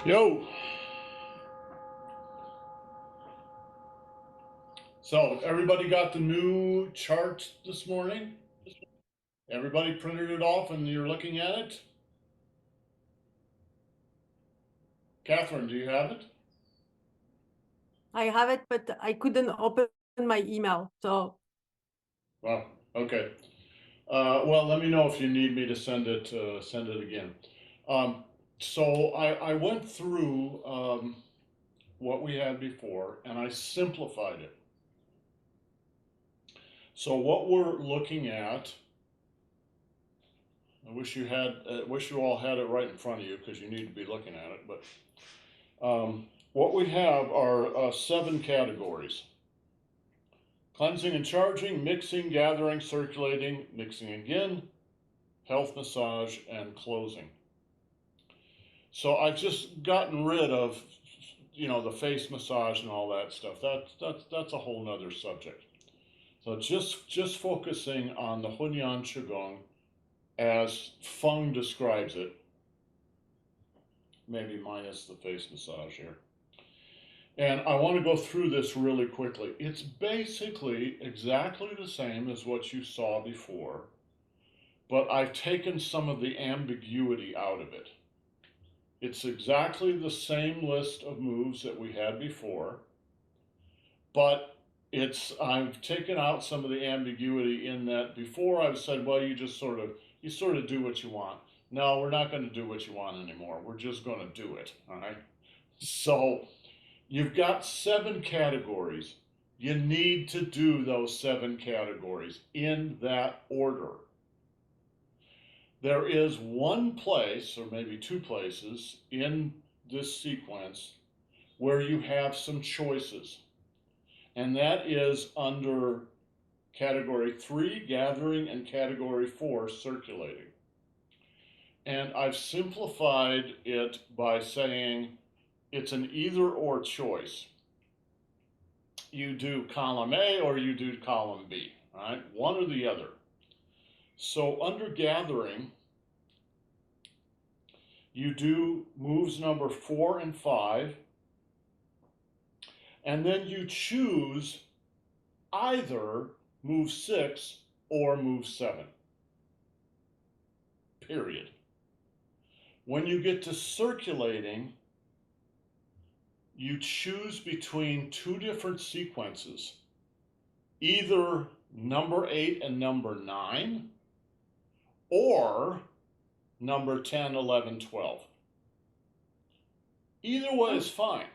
Yo. So everybody got the new chart this morning? Everybody printed it off and you're looking at it? Catherine, do you have it? I have it, but I couldn't open my email. So, Well, okay. Well, let me know if you need me to send it again. Um, so I went through what we had before and I simplified it. So what we're looking at, wish you all had it right in front of you because you need to be looking at it. But what we have are 7 categories: cleansing and charging, mixing, gathering, circulating, mixing again, health massage, and closing. So I've just gotten rid of, the face massage and all that stuff. That's a whole nother subject. So just focusing on the HUNYUAN Qigong as Feng describes it, maybe minus the face massage here. And I want to go through this really quickly. It's basically exactly the same as what you saw before, but I've taken some of the ambiguity out of it. It's exactly the same list of moves that we had before, but I've taken out some of the ambiguity in that before I've said, well, you sort of do what you want. No, we're not going to do what you want anymore. We're just going to do it. All right. So you've got 7 categories. You need to do those 7 categories in that order. There is one place, or maybe 2 places, in this sequence where you have some choices. And that is under category 3, gathering, and category 4, circulating. And I've simplified it by saying it's an either or choice. You do column A or you do column B, right? One or the other. So under gathering, you do moves number 4 and 5, and then you choose either move 6 or move 7. Period. When you get to circulating, you choose between 2 different sequences, either number 8 and number 9, or number 10, 11, 12. Either way is fine.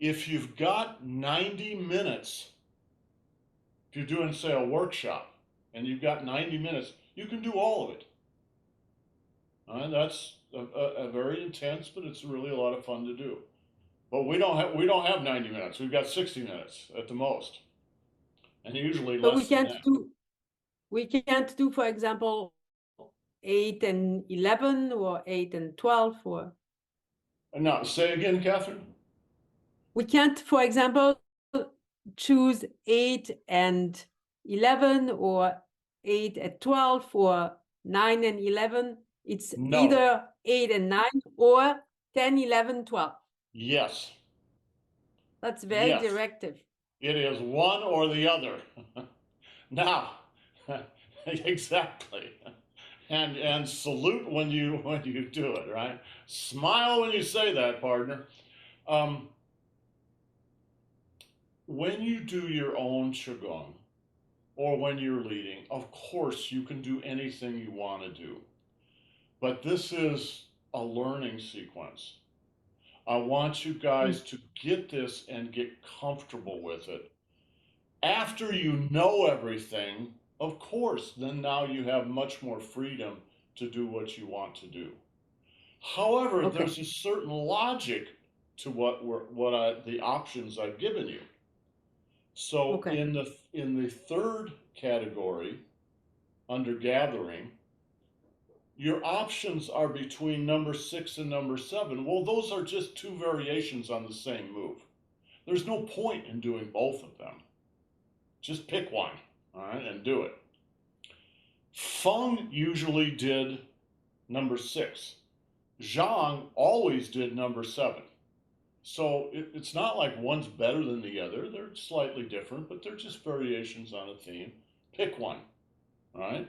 If you've got 90 minutes, if you're doing, say, a workshop, and you've got 90 minutes, you can do all of it. And that's a very intense, but it's really a lot of fun to do. But we don't have 90 minutes. We've got 60 minutes at the most, and usually so less than that. we can't do, for example, 8 and 11 or 8 and 12 or. Now, say again, Catherine. We can't, for example, choose 8 and 11 or 8 and 12 or 9 and 11. It's No. either 8 and 9 or 10, 11, 12. Yes. That's very Yes. directive. It is one or the other. Now, exactly. And salute when you do it, right? Smile when you say that, partner. When you do your own Qigong, or when you're leading, of course you can do anything you want to do. But this is a learning sequence. I want you guys to get this and get comfortable with it. After you know everything, of course, then now you have much more freedom to do what you want to do. However, there's a certain logic to the options I've given you. So in the 3rd category, under gathering, your options are between number 6 and number 7. Well, those are just 2 variations on the same move. There's no point in doing both of them. Just pick one, all right, and do it. Feng usually did number 6 Zhang always did number 7. So it's not like one's better than the other. They're slightly different, but they're just variations on a theme. Pick one, all right?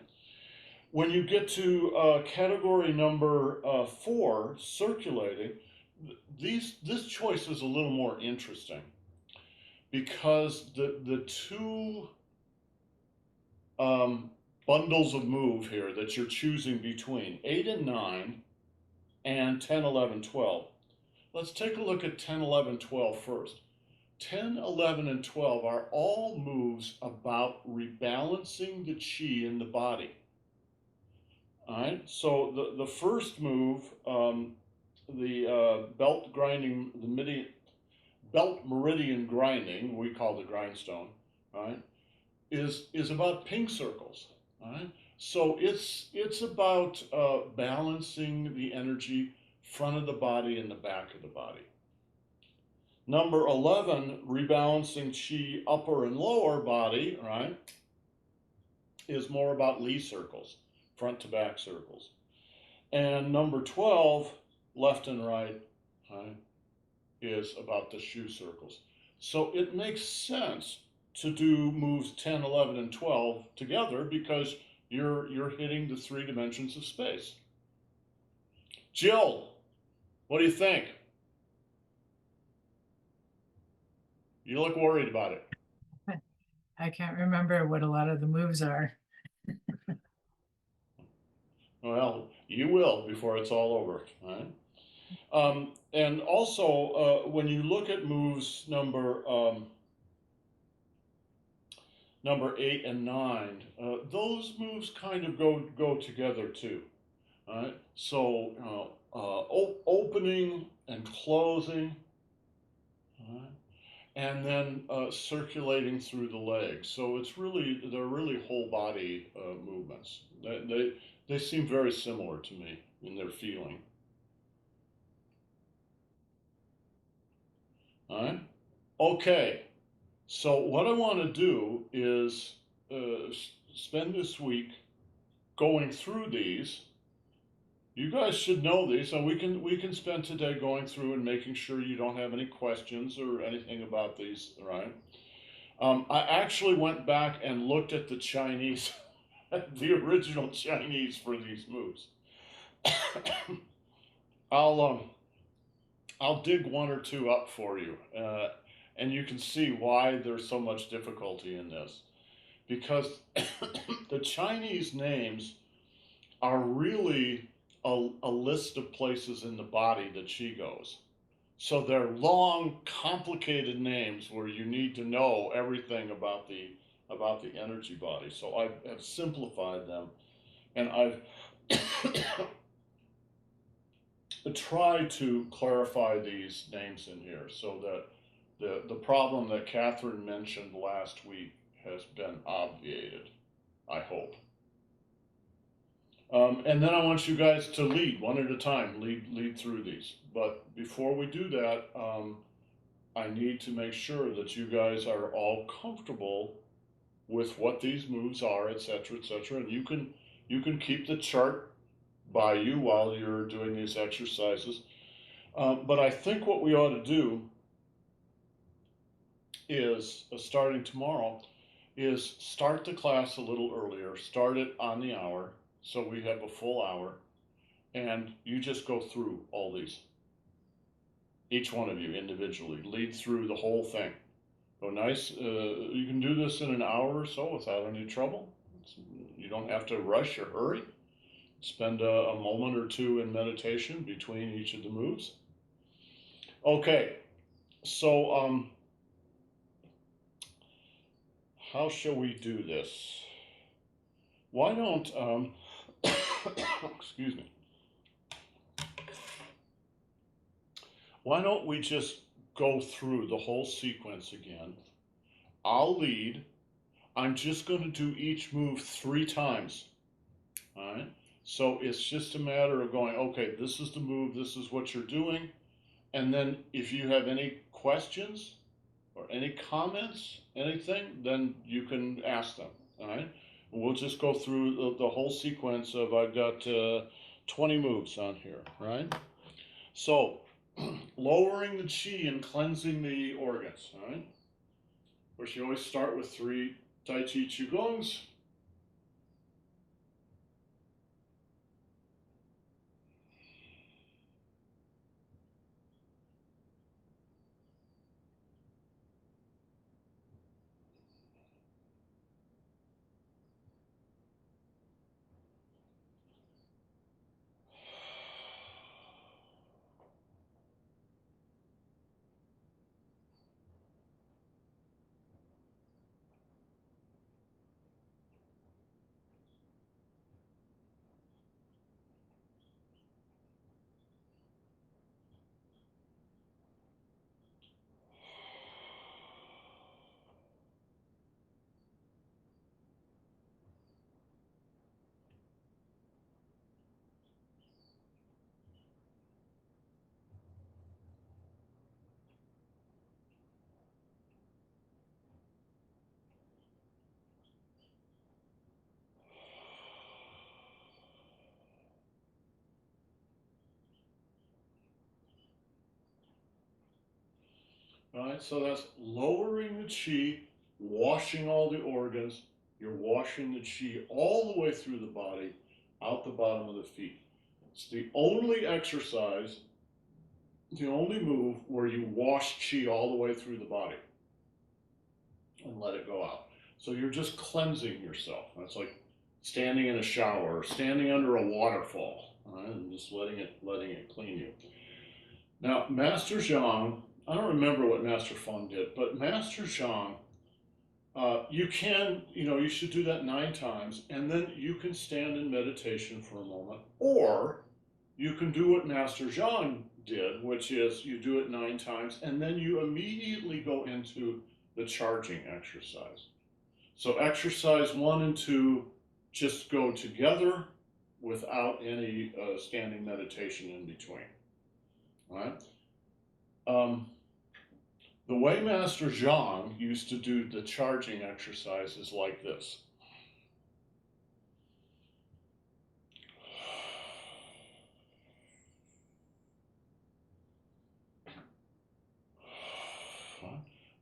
When you get to category number 4, circulating, this choice is a little more interesting because the two bundles of move here that you're choosing between 8 and 9 and 10, 11, 12. Let's take a look at 10, 11, 12 first. 10, 11, and 12 are all moves about rebalancing the chi in the body. All right, so the first move, the belt grinding, belt meridian grinding, we call the grindstone, right, is about pink circles. All right, so it's about balancing the energy front of the body and the back of the body. Number 11, rebalancing chi upper and lower body, right, is more about Li circles, front to back circles. And number 12, left and right, is about the Shu circles. So it makes sense to do moves 10, 11, and 12 together because you're hitting the 3 dimensions of space. Jill, what do you think? You look worried about it. I can't remember what a lot of the moves are. Well, you will before it's all over, right? And also, when you look at moves number 8 and 9, those moves kind of go together too. Right? So opening and closing, right? And then circulating through the legs. So they're really whole body movements. They seem very similar to me in their feeling. All right. Okay. So what I want to do is spend this week going through these. You guys should know these, and we can spend today going through and making sure you don't have any questions or anything about these, right? I actually went back and looked at the Chinese, the original Chinese for these moves. I'll dig one or two up for you, and you can see why there's so much difficulty in this, because the Chinese names are really a list of places in the body that Qi goes. So they're long, complicated names where you need to know everything about the energy body. So I have simplified them, and I've tried to clarify these names in here so that the problem that Catherine mentioned last week has been obviated, I hope. And then I want you guys to lead one at a time, lead through these. But before we do that, I need to make sure that you guys are all comfortable with what these moves are, etc., etc. And you can keep the chart by you while you're doing these exercises. But I think what we ought to do is, starting tomorrow, is start the class a little earlier, start it on the hour, so we have a full hour, and you just go through all these. Each one of you individually, lead through the whole thing. Go nice, you can do this in an hour or so without any trouble. You don't have to rush or hurry. Spend a moment or two in meditation between each of the moves. Okay, so how shall we do this? Why don't, excuse me. Why don't we just go through the whole sequence again? I'll lead. I'm just going to do each move 3 times. All right? So it's just a matter of going, okay, this is the move, this is what you're doing. And then if you have any questions or any comments, anything, then you can ask them. All right? We'll just go through the whole sequence of I've got 20 moves on here, right? So, lowering the chi and cleansing the organs, all right? Of course, you always start with 3 Tai Chi Qigongs. All right, so that's lowering the chi, washing all the organs. You're washing the chi all the way through the body, out the bottom of the feet. It's the only exercise, the only move where you wash chi all the way through the body and let it go out. So you're just cleansing yourself. That's like standing in a shower or standing under a waterfall, all right, and just letting it clean you. Now, Master Zhang, I don't remember what Master Feng did, but Master Zhang, you should do that 9 times, and then you can stand in meditation for a moment, or you can do what Master Zhang did, which is you do it 9 times, and then you immediately go into the charging exercise. So exercise 1 and 2 just go together without any standing meditation in between. All right? The way Master Zhang used to do the charging exercise is like this.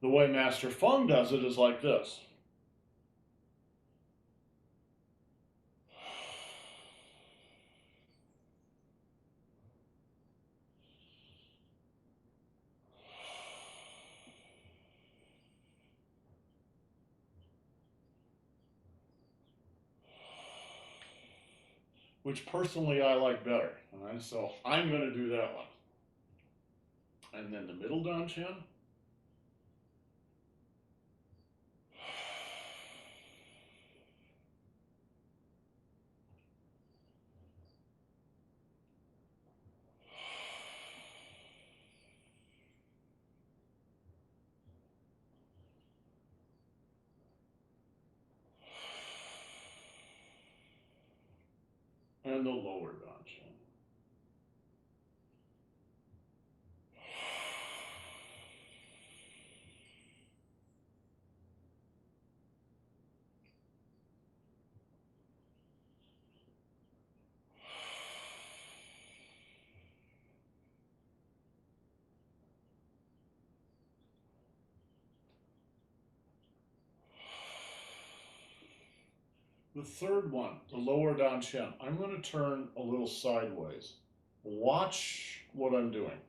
The way Master Feng does it is like this. Which personally I like better. All right, so I'm going to do that one. And then the middle Dan Chen. And the lower Dan Chen. The third one, the lower Dan Chen, I'm going to turn a little sideways. Watch what I'm doing.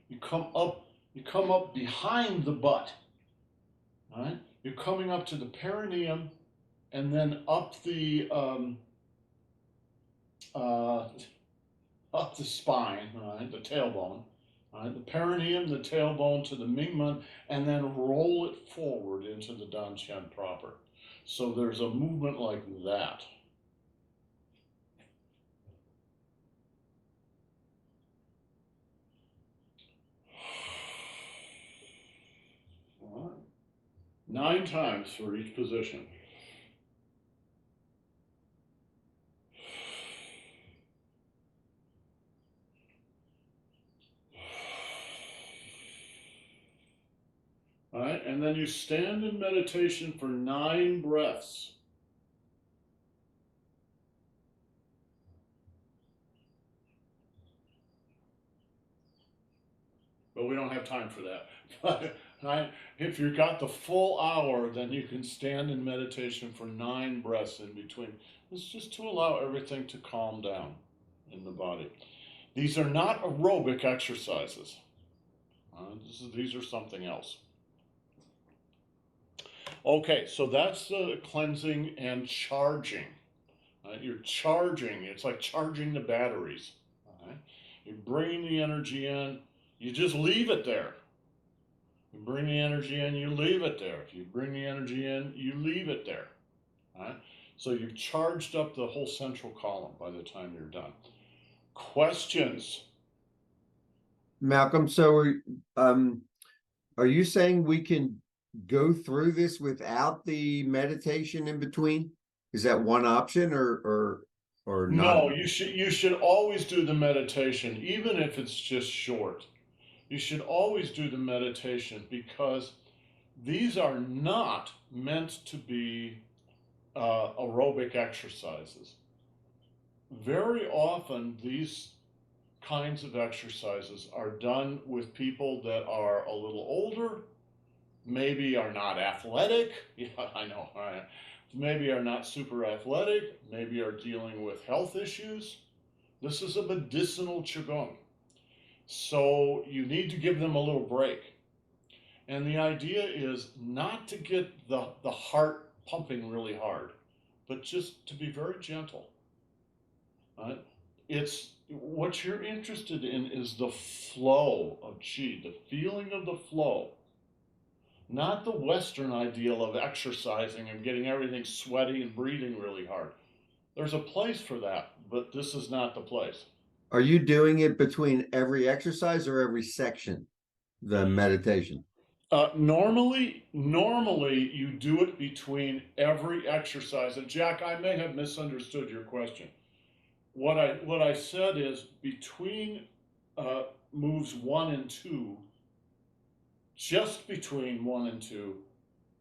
You come up behind the butt. All right? You're coming up to the perineum and then up the spine, right? The tailbone. Right, the perineum, the tailbone to the Mingmen, and then roll it forward into the Dan Chen proper. So there's a movement like that. All right. 9 times for each position. All right, and then you stand in meditation for 9 breaths. But we don't have time for that. But if you've got the full hour, then you can stand in meditation for 9 breaths in between. It's just to allow everything to calm down in the body. These are not aerobic exercises. These are something else. Okay, so that's the cleansing and charging. You're charging. It's like charging the batteries. You're bringing the energy in. You just leave it there. You bring the energy in, you leave it there. If you bring the energy in, you leave it there. So you've charged up the whole central column by the time you're done. Questions? Malcolm, so are you saying we can go through this without the meditation in between? Is that one option or not? No, you should always do the meditation, even if it's just short. You should always do the meditation because these are not meant to be aerobic exercises. Very often, these kinds of exercises are done with people that are a little older, maybe are not athletic. Yeah, I know. Maybe are not super athletic, maybe are dealing with health issues. This is a medicinal Qigong. So you need to give them a little break. And the idea is not to get the heart pumping really hard, but just to be very gentle. It's what you're interested in is the flow of qi, the feeling of the flow, not the Western ideal of exercising and getting everything sweaty and breathing really hard. There's a place for that, but this is not the place. Are you doing it between every exercise or every section, the meditation? Normally you do it between every exercise. And Jack, I may have misunderstood your question. What I said is between moves 1 and 2, just between 1 and 2,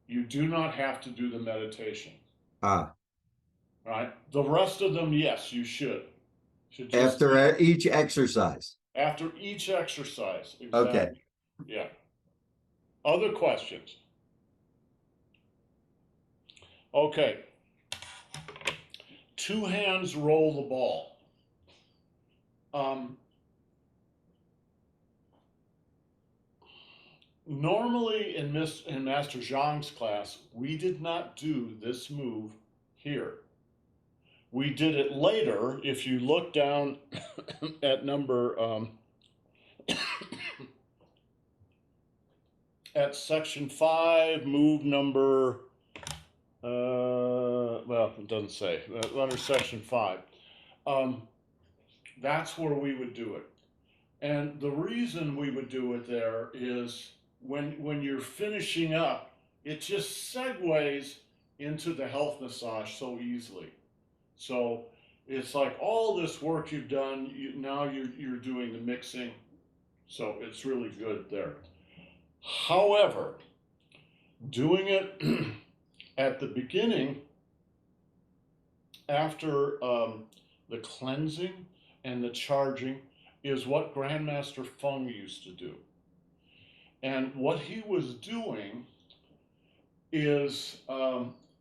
you do not have to do the meditation. Right? The rest of them, yes, you should. After each exercise. After each exercise. Exactly. Okay. Yeah. Other questions? Okay. 2 hands roll the ball. Normally in Master Zhang's class, we did not do this move here. We did it later. If you look down at number at section 5, move number well, it doesn't say. Under section 5. That's where we would do it. And the reason we would do it there is when you're finishing up, it just segues into the health massage so easily. So it's like all this work you've done, now you're doing the mixing. So it's really good there. However, doing it at the beginning, after the cleansing and the charging, is what Grandmaster Feng used to do. And what he was doing is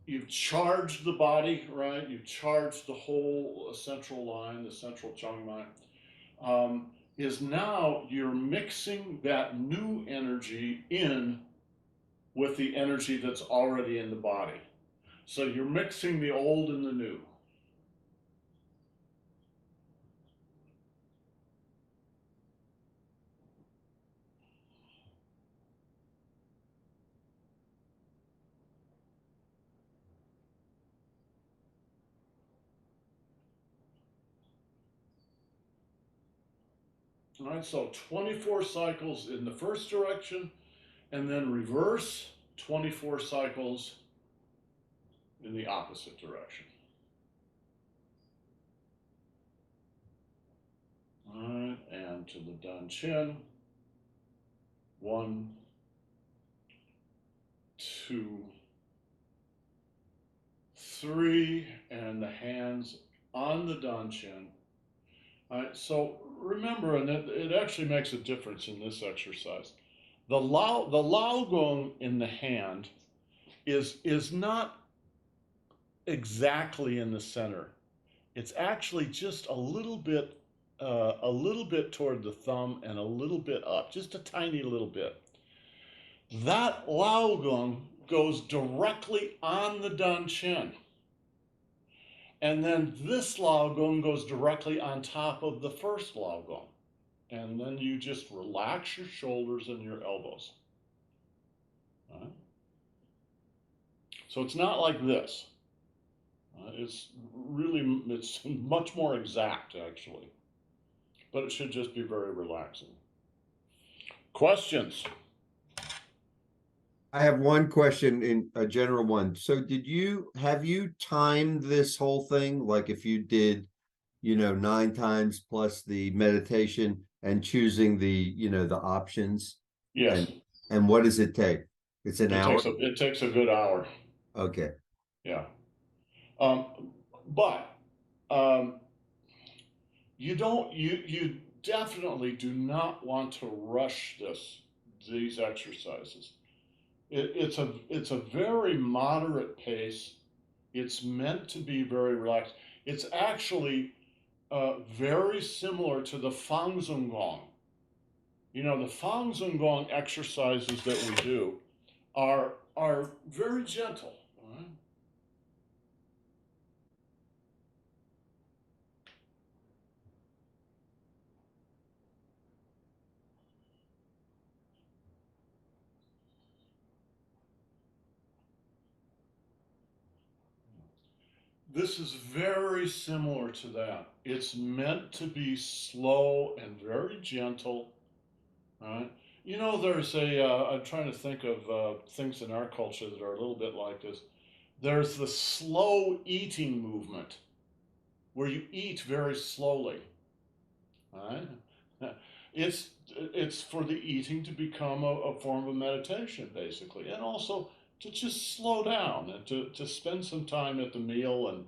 you've charged the body, right? You've charged the whole central line, the central Chang line. Is now you're mixing that new energy in with the energy that's already in the body. So you're mixing the old and the new. All right, so 24 cycles in the first direction, and then reverse 24 cycles in the opposite direction. All right, and to the Dan Chin. 1, 2, 3, and the hands on the danchin. All right, so remember, and it actually makes a difference in this exercise. The Lao Gong in the hand is not exactly in the center. It's actually just a little bit toward the thumb and a little bit up, just a tiny little bit. That Lao Gong goes directly on the danchin. And then this Lao Gong goes directly on top of the first Lao Gong. And then you just relax your shoulders and your elbows. All right? So it's not like this. It's much more exact, actually. But it should just be very relaxing. Questions? I have one question, in a general one. So have you timed this whole thing? Like if you did, 9 times plus the meditation and choosing the options? Yes. And what does it take? It's an hour? It takes a good hour. Okay. Yeah. But you definitely do not want to rush these exercises. It's a very moderate pace. It's meant to be very relaxed. It's actually very similar to the Fang Zhong Gong. The Fang Zhong Gong exercises that we do are very gentle. Right? This is very similar to that. It's meant to be slow and very gentle. Right? There's I'm trying to think of things in our culture that are a little bit like this. There's the slow eating movement where you eat very slowly. Right? It's for the eating to become a form of meditation, basically, and also to just slow down and to spend some time at the meal and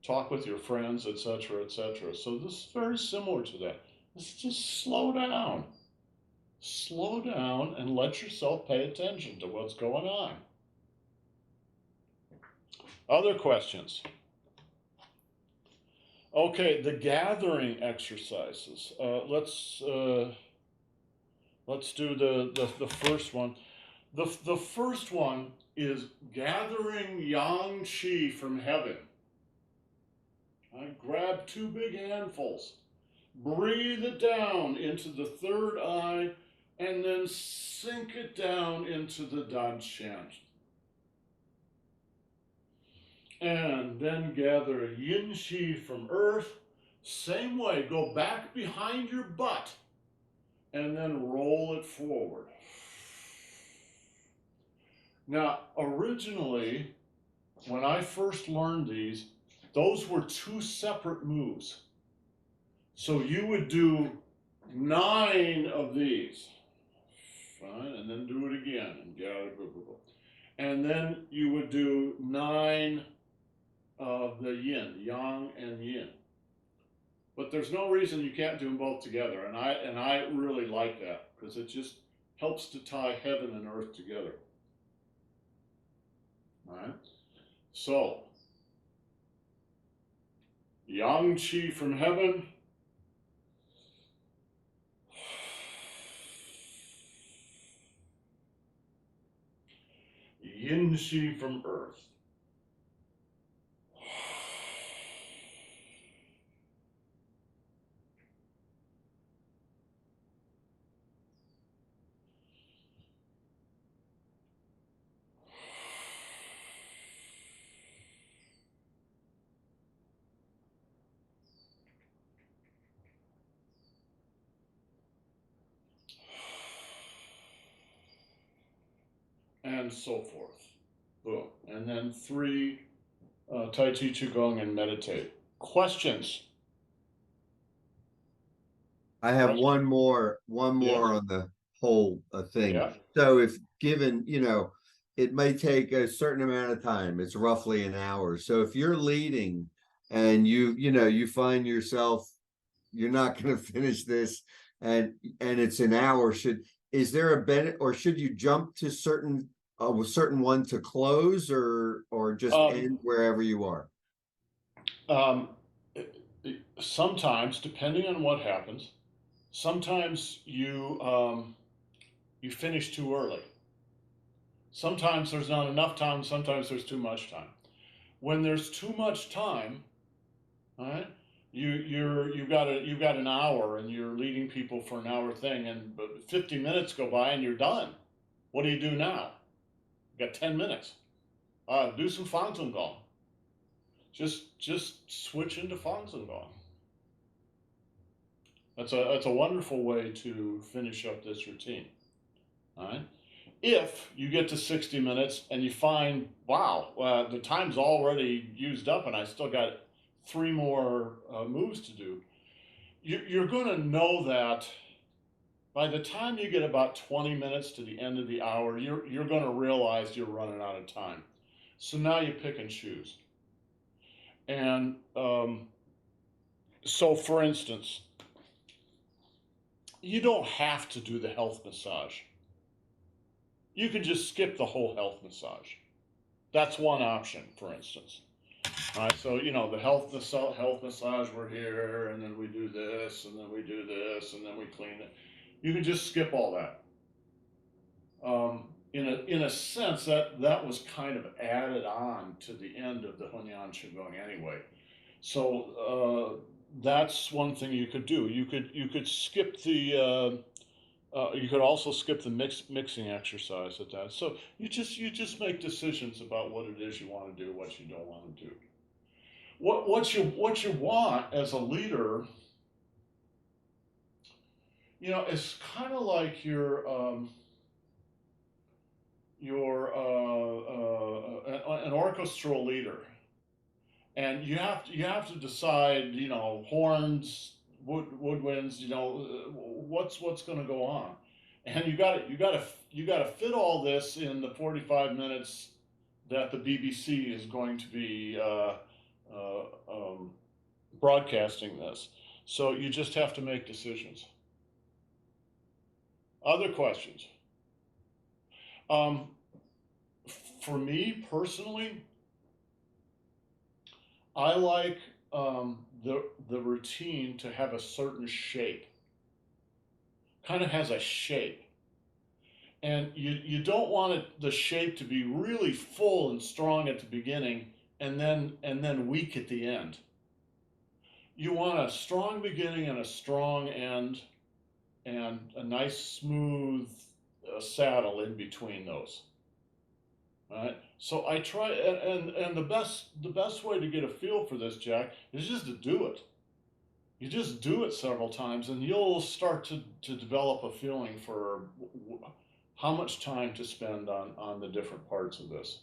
talk with your friends, etc., etc. So this is very similar to that. Let's just slow down. Slow down and let yourself pay attention to what's going on. Other questions? Okay, the gathering exercises. Let's do the first one. The first one is gathering yang qi from heaven. Grab 2 big handfuls. Breathe it down into the third eye and then sink it down into the danchin. And then gather yin qi from earth. Same way, go back behind your butt and then roll it forward. Now, originally, when I first learned these, those were 2 separate moves. So you would do 9 of these, right? And then do it again and gather, and then you would do 9 of the yin, yang and yin. But there's no reason you can't do them both together, and I really like that because it just helps to tie heaven and earth together. All right. So, yang qi from heaven. Yin qi from earth. And so forth. Boom. And then 3 Tai Chi, Qigong, and meditate. Questions? I have one more Yeah. on the whole thing. Yeah. So if given, it may take a certain amount of time. It's roughly an hour. So if you're leading and you find yourself, you're not going to finish this, and it's an hour, is there a benefit, or should you jump to a certain one to close, or just end wherever you are? Sometimes, depending on what happens, sometimes you finish too early. Sometimes there's not enough time. Sometimes there's too much time. When there's too much time, all right, you've got an hour and you're leading people for an hour thing, and 50 minutes go by and you're done. What do you do now? You got 10 minutes. Do some Gong. Just switch into Gong. That's a wonderful way to finish up this routine. All right. If you get to 60 minutes and you find, wow, the time's already used up and I still got 3 more moves to do, you're going to know that by the time you get about 20 minutes to the end of the hour, you're going to realize you're running out of time. So now you pick and choose. And so, for instance, you don't have to do the health massage. You can just skip the whole health massage. That's one option, for instance. All right, so the health massage, we're here, and then we do this, and then we do this, and then we clean it. You can just skip all that. In a sense, that was kind of added on to the end of the HUNYUAN Qigong anyway. So that's one thing you could do. You could skip the. You could also skip the mixing exercise at that. So you just make decisions about what it is you want to do, what you don't want to do. What you want as a leader, it's kind of like you're an orchestral leader, and you have to decide, horns, woodwinds, what's going to go on, and you got to fit all this in the 45 minutes that the BBC is going to be broadcasting this. So you just have to make decisions. Other questions? For me personally, I like the routine to have a certain shape. Kind of has a shape, and you don't want the shape to be really full and strong at the beginning, and then weak at the end. You want a strong beginning and a strong end, and a nice smooth saddle in between those. All right. So I try, and the best way to get a feel for this, Jack, is just to do it. You just do it several times, and you'll start to develop a feeling for how much time to spend on the different parts of this.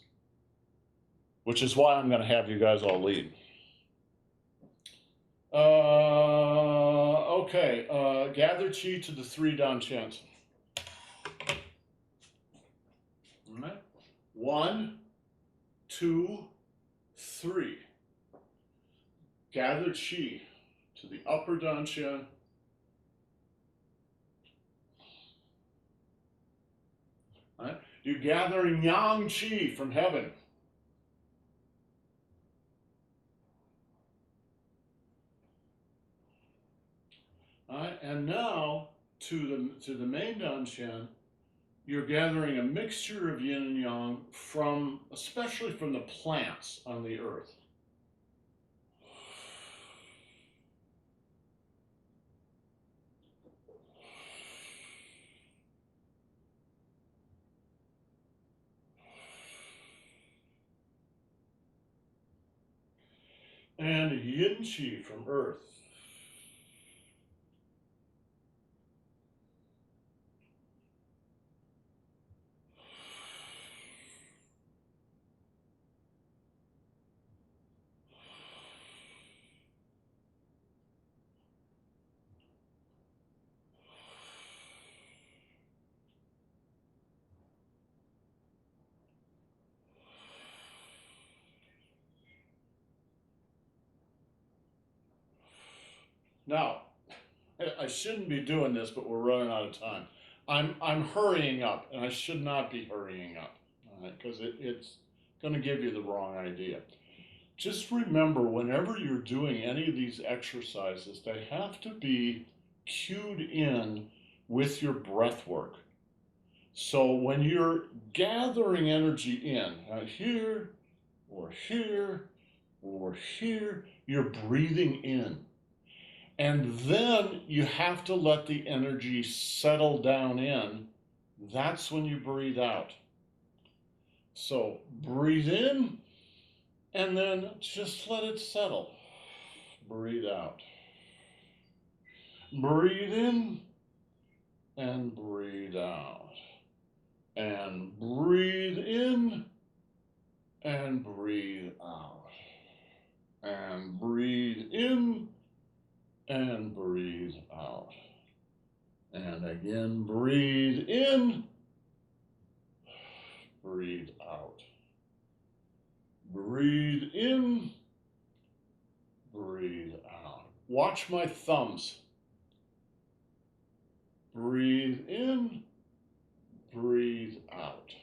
Which is why I'm going to have you guys all lead. Okay. Gather chi to the 3 dantians. All right. 1, 2, 3. Gather chi to the upper dantian. All right. You're gathering yang chi from heaven. All right. And now to the main dantian, you're gathering a mixture of yin and yang especially from the plants on the earth. And yin chi from earth. Now, I shouldn't be doing this, but we're running out of time. I'm hurrying up, and I should not be hurrying up, because it's going to give you the wrong idea. Just remember, whenever you're doing any of these exercises, they have to be cued in with your breath work. So when you're gathering energy in, here, or here, or here, you're breathing in. And then you have to let the energy settle down in. That's when you breathe out. So breathe in, and then just let it settle. Breathe out. Breathe in, and breathe out. And breathe in, and breathe out. And breathe in, and breathe out. And again, breathe in, breathe out. Breathe in, breathe out. Watch my thumbs. Breathe in, breathe out.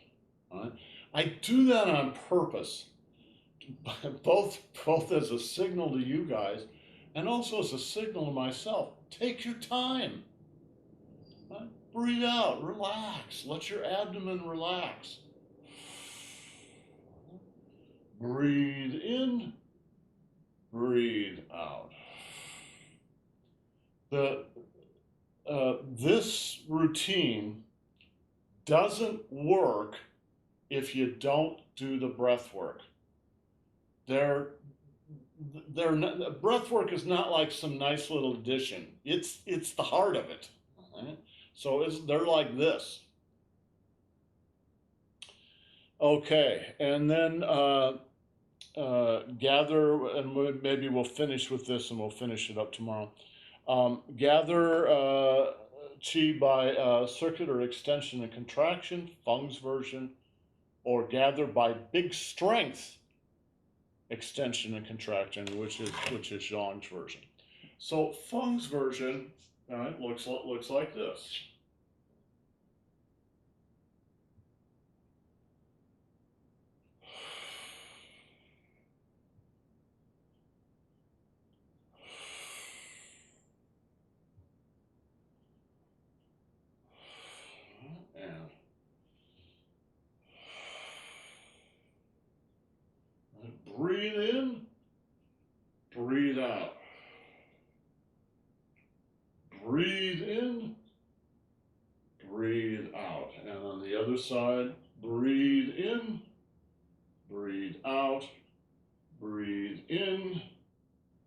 Right? I do that on purpose, both as a signal to you guys and also as a signal to myself. Take your time. Right? Breathe out, relax, let your abdomen relax. Breathe in, breathe out. This routine doesn't work if you don't do the breath work. Breath work is not like some nice little addition. It's the heart of it. Right? So they're like this. Okay, and then gather, and maybe we'll finish with this, and we'll finish it up tomorrow. Gather Qi by circular extension and contraction, Feng's version, or gather by big strength extension and contraction, which is Zhang's version. So Feng's version looks like this. And breathe in, breathe out. Breathe in, breathe out. And on the other side, breathe in, breathe out, breathe in,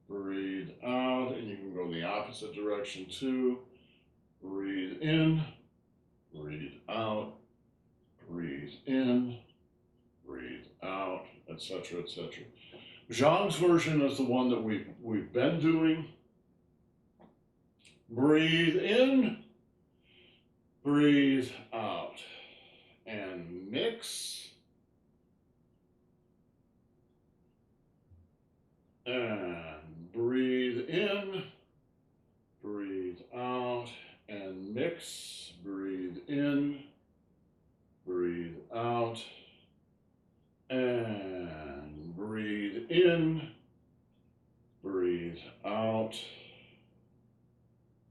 breathe out. And you can go the opposite direction too. Breathe in, breathe out, breathe in, breathe out, etc., etc. Zhang's version is the one that we've been doing. Breathe in, breathe out, and mix, and breathe in, breathe out, and mix, breathe in, breathe out, and breathe in, breathe out,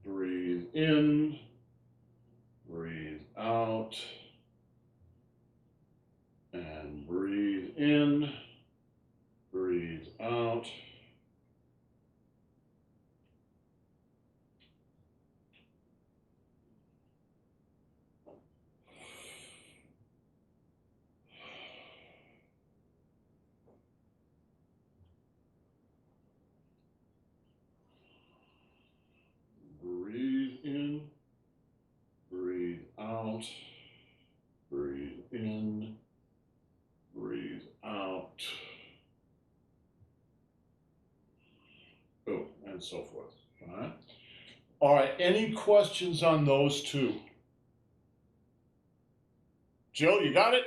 breathe in, breathe out, and breathe in, breathe out. Breathe in, breathe out, breathe in, breathe out. Oh, and so forth. All right. All right. Any questions on those two? Jill, you got it?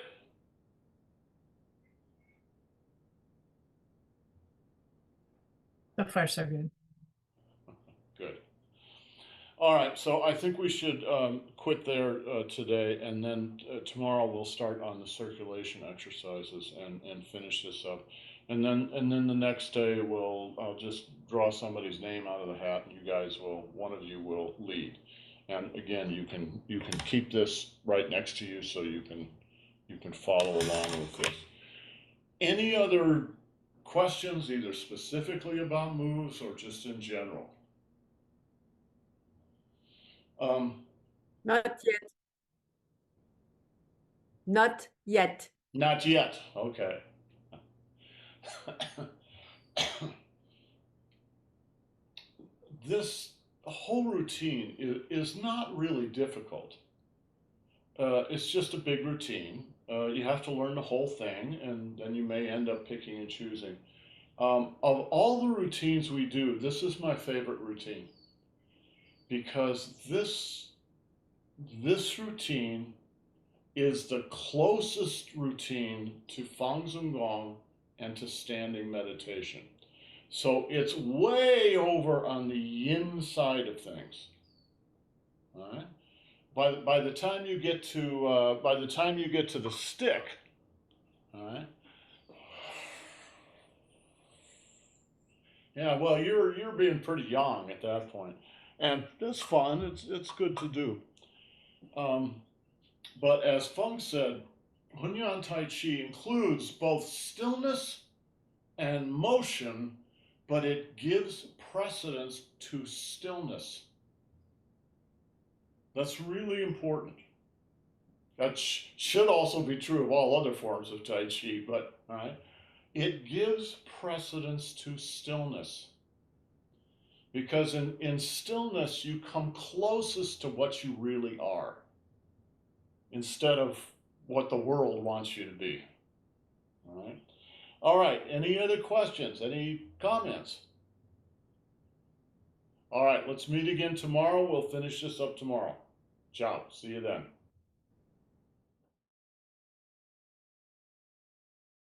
So far, so good. Good. All right, so I think we should quit there today, and then tomorrow we'll start on the circulation exercises and finish this up, and then the next day I'll just draw somebody's name out of the hat, and one of you will lead, and again you can keep this right next to you so you can follow along with this. Any other questions, either specifically about moves or just in general? Not yet. Not yet. Not yet. Okay. This whole routine is not really difficult. It's just a big routine. You have to learn the whole thing, and then you may end up picking and choosing. Of all the routines we do, this is my favorite routine because this routine is the closest routine to Fang Zhong Gong and to standing meditation. So it's way over on the yin side of things. All right. By the time you get to the stick, all right. Yeah, well, you're being pretty young at that point, and it's fun. It's good to do. But as Feng said, Hunyuan Tai Chi includes both stillness and motion, but it gives precedence to stillness. That's really important. That should also be true of all other forms of Tai Chi, but all right, it gives precedence to stillness. Because in stillness, you come closest to what you really are, instead of what the world wants you to be. All right. All right. Any other questions? Any comments? All right. Let's meet again tomorrow. We'll finish this up tomorrow. Ciao. See you then.